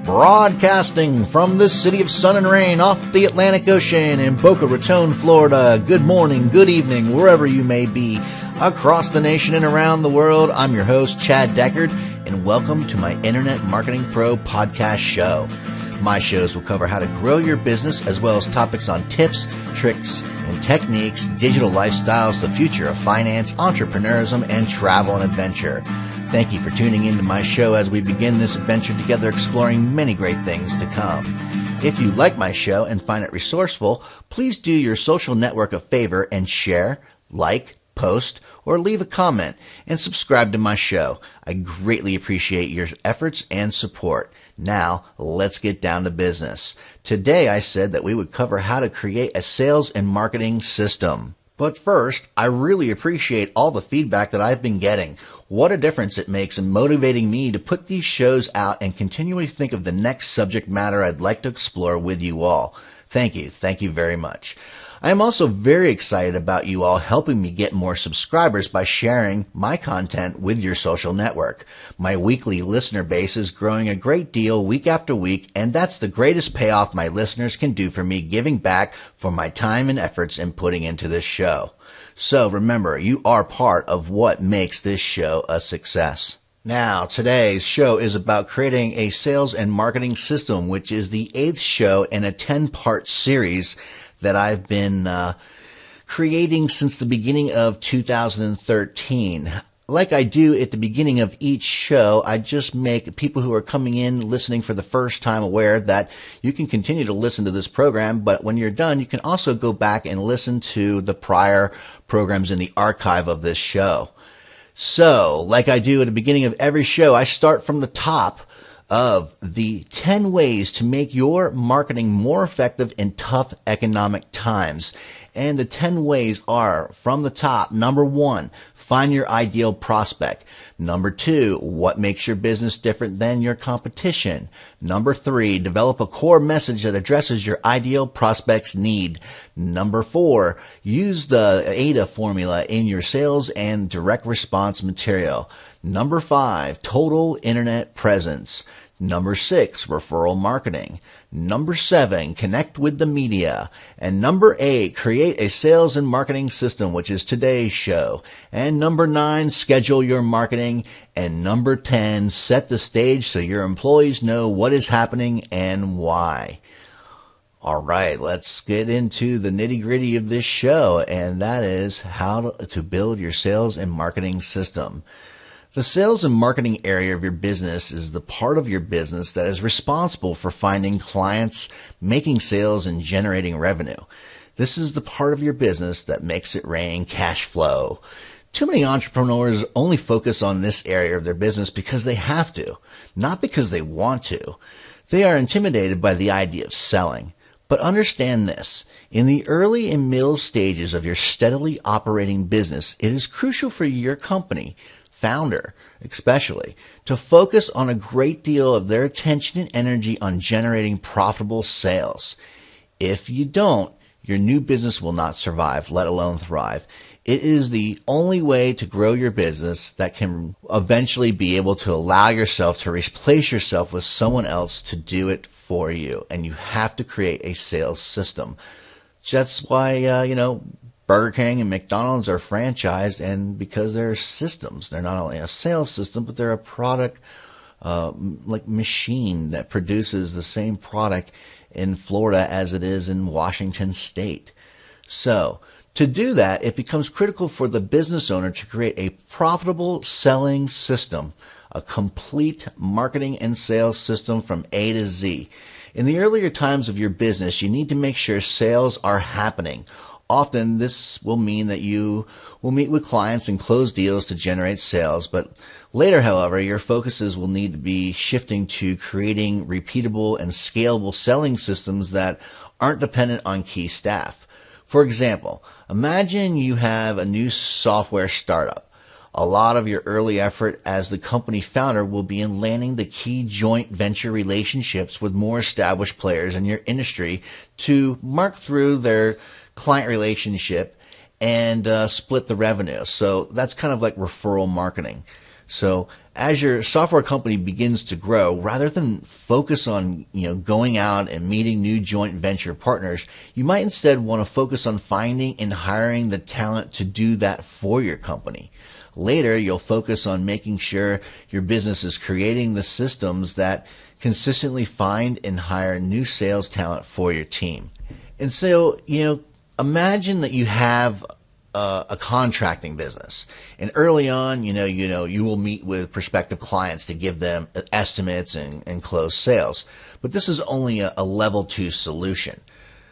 Broadcasting from the city of sun and rain off the Atlantic Ocean in Boca Raton, Florida. Good morning, good evening, wherever you may be. Across the nation and around the world, I'm your host, Chad Deckard, and welcome to my Internet Marketing Pro podcast show. My shows will cover how to grow your business as well as topics on tips, tricks, and techniques, digital lifestyles, the future of finance, entrepreneurism, and travel and adventure. Thank you for tuning into my show as we begin this adventure together, exploring many great things to come. If you like my show and find it resourceful, please do your social network a favor and share, like, post, or leave a comment, and subscribe to my show. I greatly appreciate your efforts and support. Now, let's get down to business. Today, I said that we would cover how to create a sales and marketing system. But first, I really appreciate all the feedback that I've been getting. What a difference it makes in motivating me to put these shows out and continually think of the next subject matter I'd like to explore with you all. Thank you. Thank you very much. I am also very excited about you all helping me get more subscribers by sharing my content with your social network. My weekly listener base is growing a great deal week after week, and that's the greatest payoff my listeners can do for me, giving back for my time and efforts in putting into this show. So remember, you are part of what makes this show a success. Now, today's show is about creating a sales and marketing system, which is the 8th show in a 10-part series that I've been creating since the beginning of 2013. Like I do at the beginning of each show, I just make people who are coming in listening for the first time aware that you can continue to listen to this program, but when you're done, you can also go back and listen to the prior programs in the archive of this show. So, like I do at the beginning of every show, I start from the top of the 10 ways to make your marketing more effective in tough economic times. And the 10 ways are, from the top, number 1, find your ideal prospect. Number 2, what makes your business different than your competition. Number 3, develop a core message that addresses your ideal prospect's need. Number 4, use the ahira formula in your sales and direct response material. Number 5, total internet presence. Number 6, referral marketing. Number 7, connect with the media. And number 8, create a sales and marketing system, which is today's show. And number 9, schedule your marketing. And number 10, set the stage so your employees know what is happening and why. All right, let's get into the nitty-gritty of this show, and that is how to build your sales and marketing system. The sales and marketing area of your business is the part of your business that is responsible for finding clients, making sales, and generating revenue. This is the part of your business that makes it rain cash flow. Too many entrepreneurs only focus on this area of their business because they have to, not because they want to. They are intimidated by the idea of selling. But understand this, in the early and middle stages of your steadily operating business, it is crucial for your company, founder especially, to focus on a great deal of their attention and energy on generating profitable sales. If you don't, your new business will not survive, let alone thrive. It is the only way to grow your business that can eventually be able to allow yourself to replace yourself with someone else to do it for you. And you have to create a sales system. That's why, Burger King and McDonald's are franchised, and because they're systems. They're not only a sales system, but they're a product like machine that produces the same product in Florida as it is in Washington State. So to do that, it becomes critical for the business owner to create a profitable selling system, a complete marketing and sales system from A to Z. In the earlier times of your business, you need to make sure sales are happening. Often this will mean that you will meet with clients and close deals to generate sales, but later, however, your focuses will need to be shifting to creating repeatable and scalable selling systems that aren't dependent on key staff. For example, imagine you have a new software startup. A lot of your early effort as the company founder will be in landing the key joint venture relationships with more established players in your industry to mark through their client relationship and split the revenue. So that's kind of like referral marketing. So as your software company begins to grow, rather than focus on, going out and meeting new joint venture partners, you might instead want to focus on finding and hiring the talent to do that for your company. Later, you'll focus on making sure your business is creating the systems that consistently find and hire new sales talent for your team. And so, imagine that you have a contracting business, and early on, you will meet with prospective clients to give them estimates and close sales. But this is only a level 2 solution.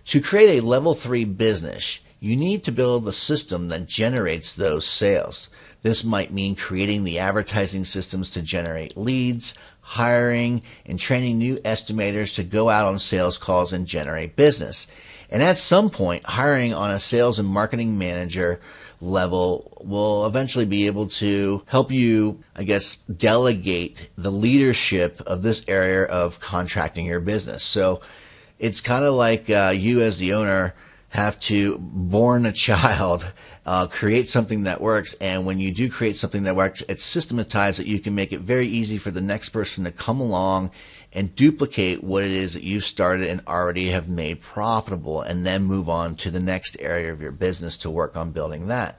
To create a level 3 business, you need to build a system that generates those sales. This might mean creating the advertising systems to generate leads, hiring and training new estimators to go out on sales calls and generate business. And at some point, hiring on a sales and marketing manager level will eventually be able to help you, delegate the leadership of this area of contracting your business. So it's kind of like you as the owner have to born a child, create something that works, and when you do create something that works, it's systematized that you can make it very easy for the next person to come along and duplicate what it is that you've started and already have made profitable, and then move on to the next area of your business to work on building that.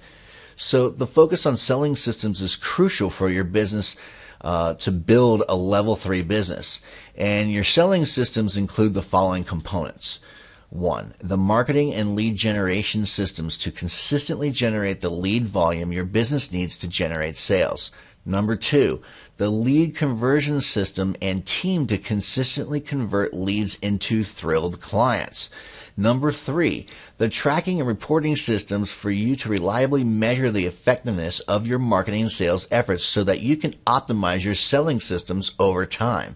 So the focus on selling systems is crucial for your business to build a level 3 business. And your selling systems include the following components. 1. The marketing and lead generation systems to consistently generate the lead volume your business needs to generate sales. Number 2, the lead conversion system and team to consistently convert leads into thrilled clients. Number 3, the tracking and reporting systems for you to reliably measure the effectiveness of your marketing and sales efforts so that you can optimize your selling systems over time.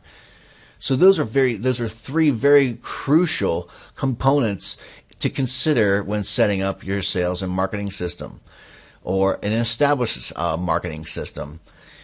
So those are 3 very crucial components to consider when setting up your sales and marketing system, or an established marketing system.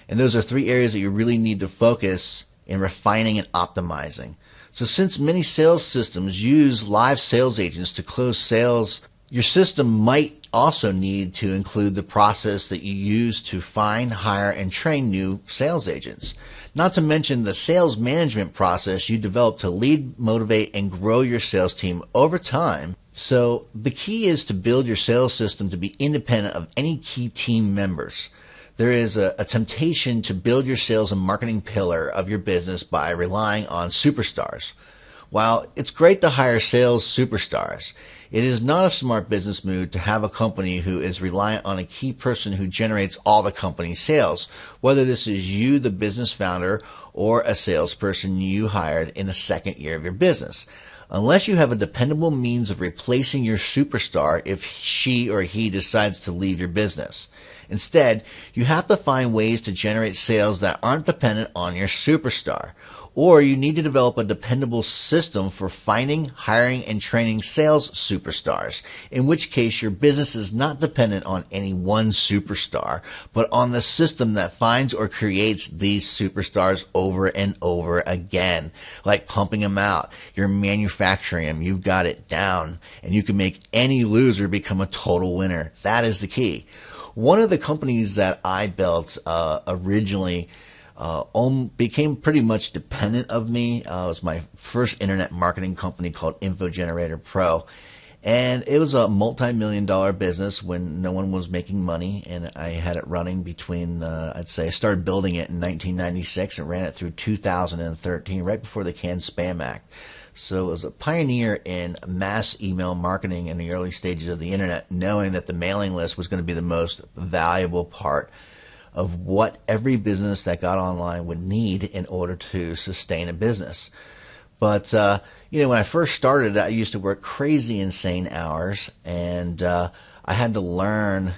And those are 3 areas that you really need to focus in refining and optimizing. So since many sales systems use live sales agents to close sales, your system might also need to include the process that you use to find, hire, and train new sales agents. Not to mention the sales management process you develop to lead, motivate, and grow your sales team over time. So the key is to build your sales system to be independent of any key team members. There is a temptation to build your sales and marketing pillar of your business by relying on superstars. While it's great to hire sales superstars, it is not a smart business move to have a company who is reliant on a key person who generates all the company's sales, whether this is you, the business founder, or a salesperson you hired in the second year of your business. Unless you have a dependable means of replacing your superstar if she or he decides to leave your business. Instead, you have to find ways to generate sales that aren't dependent on your superstar. Or you need to develop a dependable system for finding, hiring, and training sales superstars, in which case your business is not dependent on any one superstar, but on the system that finds or creates these superstars over and over again. Like pumping them out. You're manufacturing them. You've got it down. And you can make any loser become a total winner. That is the key. One of the companies that I built originally became pretty much dependent of me. It was my first internet marketing company called Info Generator Pro. And it was a multi-million-dollar business when no one was making money. And I had it running between, I started building it in 1996 and ran it through 2013, right before the Canned Spam Act. So it was a pioneer in mass email marketing in the early stages of the internet, knowing that the mailing list was going to be the most valuable part of what every business that got online would need in order to sustain a business. But, when I first started, I used to work crazy insane hours, and I had to learn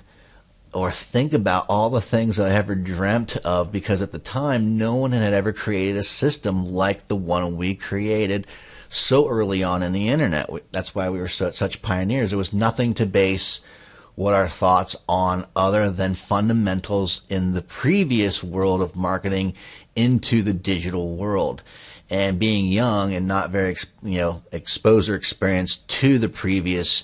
or think about all the things that I ever dreamt of, because at the time, no one had ever created a system like the one we created so early on in the internet. That's why we were such pioneers. There was nothing to base what our thoughts on other than fundamentals in the previous world of marketing into the digital world. And being young and not very, exposed or experienced to the previous,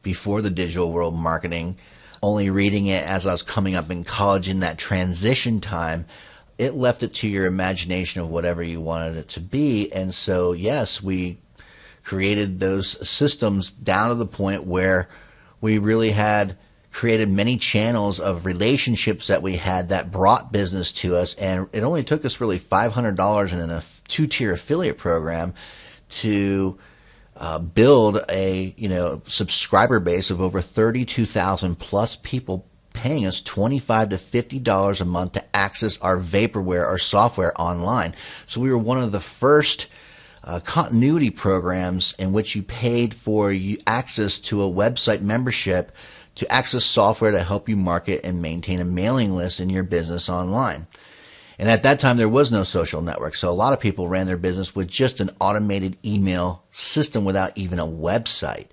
before the digital world marketing, only reading it as I was coming up in college in that transition time, it left it to your imagination of whatever you wanted it to be. And so, yes, we created those systems down to the point where we really had created many channels of relationships that we had that brought business to us. And it only took us really $500 in a 2-tier affiliate program to build a subscriber base of over 32,000 plus people paying us $25 to $50 a month to access our vaporware, our software online. So we were one of the first continuity programs in which you paid for access to a website membership to access software to help you market and maintain a mailing list in your business online. And at that time, there was no social network. So a lot of people ran their business with just an automated email system without even a website.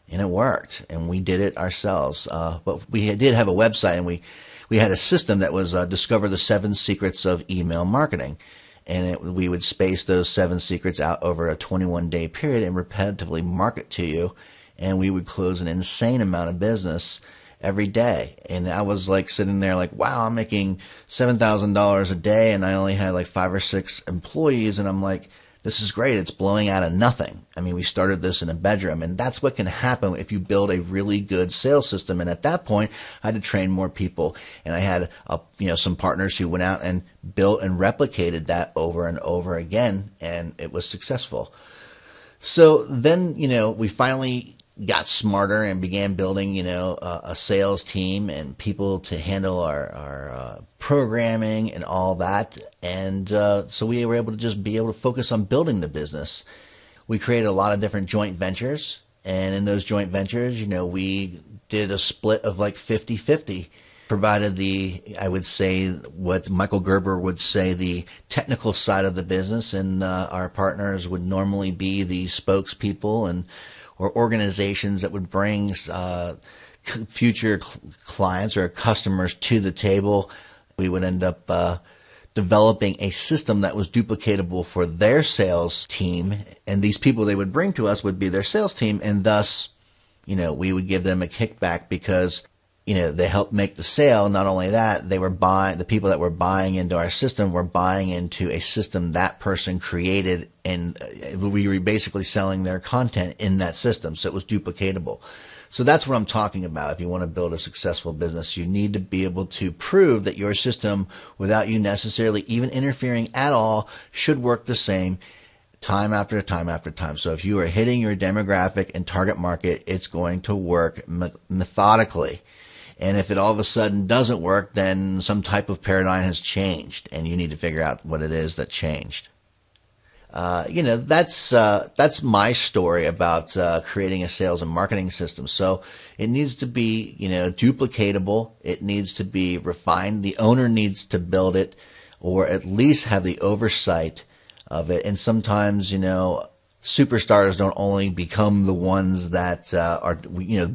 And it worked. And we did it ourselves. But we did have a website, and we had a system that was Discover the 7 Secrets of Email Marketing. And we would space those 7 secrets out over a 21-day period and repetitively market to you. And we would close an insane amount of business every day. And I was like sitting there like, wow, I'm making $7,000 a day, and I only had like 5 or 6 employees. And I'm like, this is great. It's blowing out of nothing. I mean, we started this in a bedroom, and that's what can happen if you build a really good sales system. And at that point, I had to train more people, and I had some partners who went out and built and replicated that over and over again, and it was successful. So then, we finally got smarter and began building, a sales team and people to handle our programming and all that. And so we were able to just be able to focus on building the business. We created a lot of different joint ventures. And in those joint ventures, we did a split of like 50-50. Provided I would say what Michael Gerber would say, the technical side of the business. And our partners would normally be the spokespeople or organizations that would bring future clients or customers to the table. We would end up developing a system that was duplicatable for their sales team, and these people they would bring to us would be their sales team, and thus, we would give them a kickback because they helped make the sale. Not only that, the people that were buying into our system were buying into a system that person created, and we were basically selling their content in that system. So it was duplicatable. So that's what I'm talking about. If you want to build a successful business, you need to be able to prove that your system, without you necessarily even interfering at all, should work the same time after time after time. So if you are hitting your demographic and target market, it's going to work methodically. And if it all of a sudden doesn't work, then some type of paradigm has changed, and you need to figure out what it is that changed. That's my story about creating a sales and marketing system. So it needs to be, duplicatable. It needs to be refined. The owner needs to build it, or at least have the oversight of it. And sometimes, superstars don't only become the ones that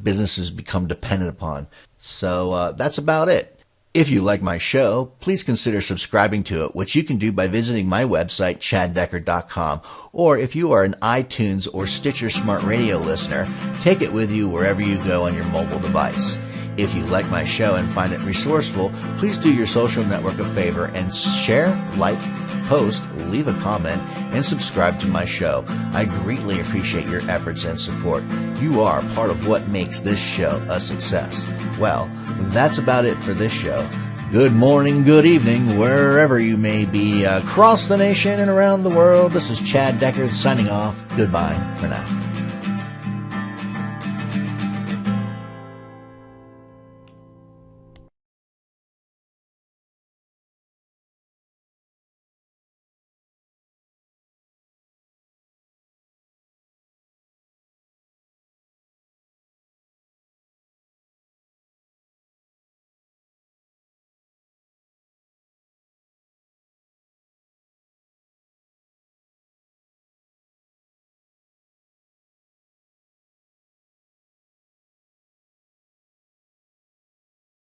businesses become dependent upon. So that's about it. If you like my show, please consider subscribing to it, which you can do by visiting my website, chaddecker.com. Or if you are an iTunes or Stitcher Smart Radio listener, take it with you wherever you go on your mobile device. If you like my show and find it resourceful, please do your social network a favor and share, like, post, leave a comment, and subscribe to my show. I greatly appreciate your efforts and support. You are part of what makes this show a success. Well, that's about it for this show. Good morning, good evening, wherever you may be across the nation and around the world. This is Chad Decker signing off. Goodbye for now.